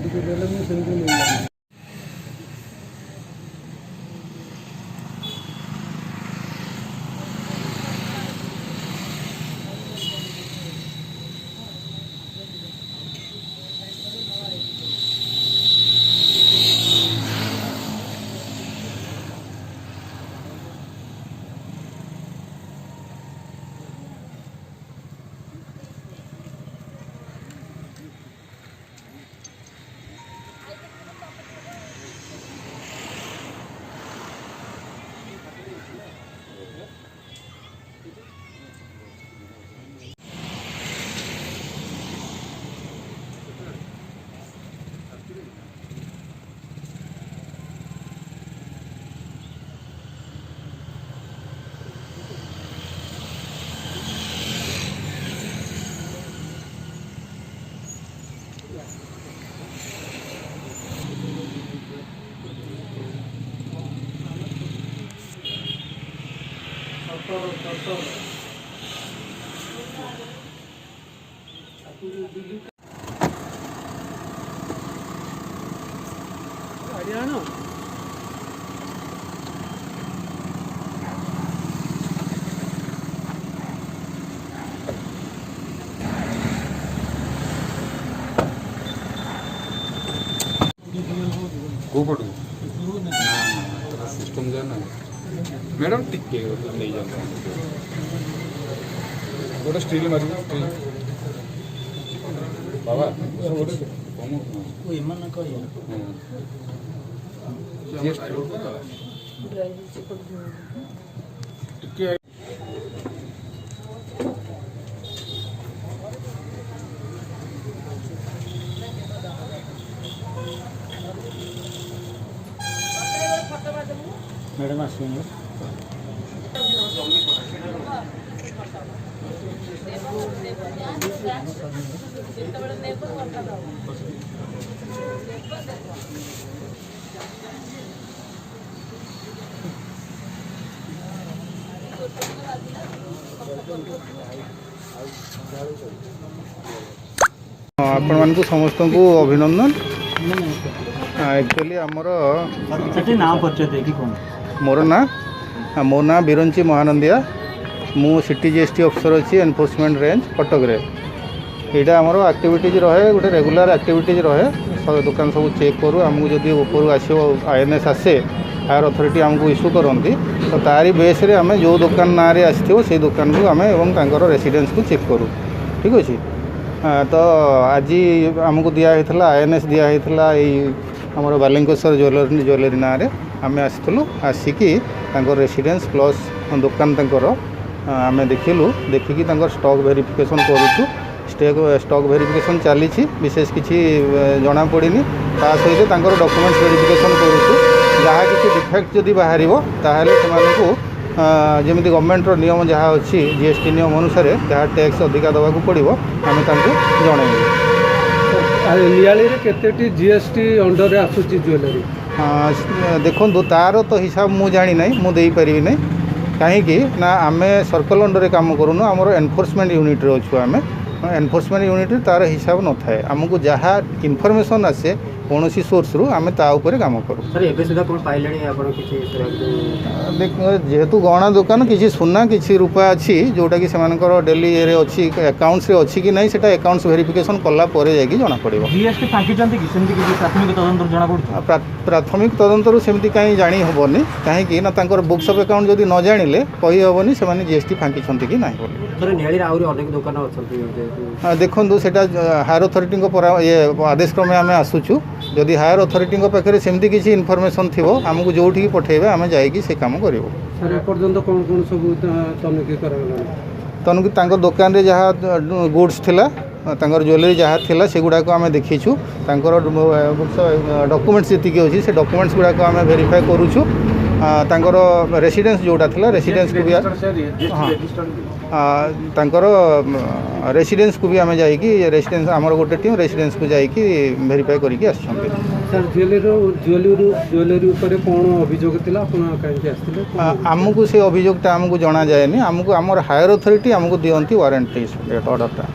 जोटिक देले मुझे नहीं। हरियाणा गोपड़ सिस्टम जाना मैडम टिके नहीं जाता गोटे स्टील मार बाबा मैडम आसुन आपण मान को समस्त को अभिनंदन। एक्चुअली आमर नाम परिचय देखी कौन मोर ना बिरंची महानंदिया मु सिटी जीएसटी ऑफिसर अच्छी एनफोर्समेंट रेंज कटक रे। यहाँ आमर एक्टिविटीज रहे गोटे रेगुलर एक्टिविटीज रहे दुकान सब चेक करूँ आमको जदि ऊपर आसो INS आसे हायर अथॉरिटी आमको इश्यू करती तो तारी बेस रे आम जो दुकान ना रे आसो से दुकान को आम एवं रेसिडेंस को चेक करूँ। ठीक अच्छे तो आज आमको दिखाई INS दिखाई आमर बालिंगेश्वर ज्वेलरी ना आम आसलु आसिकी रेसिडेंस प्लस दुकान आम देखिलु देखिकी स्टॉक वेरिफिकेशन करूँ स्टॉक वेरिफिकेशन चली विशेष किसी जना पड़ी ता सहित डॉक्यूमेंट्स वेरिफिकेशन करूँ जहाँ किसी डिफेक्ट जदि बाहर ताहले से जमी गवर्नमेंट नियम जहाँ अच्छी जीएसटी नियम अनुसार जहाँ टैक्स अधिका देवाक पड़ो आम जनइबू। नियाली केतेटी जीएसटी अंडर आसूची ज्वेलरी देखो तार तो हिसाब मु जानी ना मुझे पारि ना कहीं ना आम सर्कल अंडर काम करूँ आमर एनफोर्समेंट यूनिट रे अच्छु आम एनफोर्समेंट यूनिट तार हिसाब न थाए आमको जहाँ इनफॉरमेशन आसे कौन सी सोर्स रु आम ता ऊपर काम करूँ। जेहेतु गहना दुकान किसी सुना किसी रूपा अच्छी जोटा कि सेमानकर डेली ये अच्छी अकाउंट्स रे अच्छी कि नहीं सेटा अकाउंट्स वेरिफिकेशन कला परे जाके जना पड़िबो। जीएसटी फांकीचंती कि सेमती कि प्राथमिक तदंतर जना पड़छ प्राथमिक तदंतर सेमती कहीं जानी हबनी कहीं ना तांकर बुक्स ऑफ अकाउंट जदि न जानिले कहि हबनी सेमाने जीएसटी फांकीचंती कि नाही बोली। सर नियाली आउरी अनेक दुकान अछंती देखो सेटा हायर अथॉरिटी ये आदेश क्रमे आम आसुचु जदि हायर अथॉरिटी पाखे सेमती किसी इनफॉरमेशन थी आमको जो पठेबे आम जाइए से काम करूँ। सर एपर्यंत कौन कौन सब तनखी तनखी दुकान रे जहाँ गुड्स थिला ज्वेलरी जहाँ थिला से गुड़ाक आम देखीचु डॉक्यूमेंट्स जी अच्छी से डॉक्यूमेंट्स गुड़ाक आम वेरीफाई करूँ रेसिडेंस जोटा थिला रेसिडेंस को भी हाँ रेसिडेंस को भी आम जाइए रेसिडेंस आमर गोटे टीम रेसिडेंस को जाइए वेरीफाई करके आसछन्ते। सर ज्वेलरी ऊपर कौन अभियोग थिला कहीं आमको से अभियोगटा आमको जना जाएनी आमको आमर हायर अथॉरिटी आमको दियंती वारंटी ऑर्डरटा।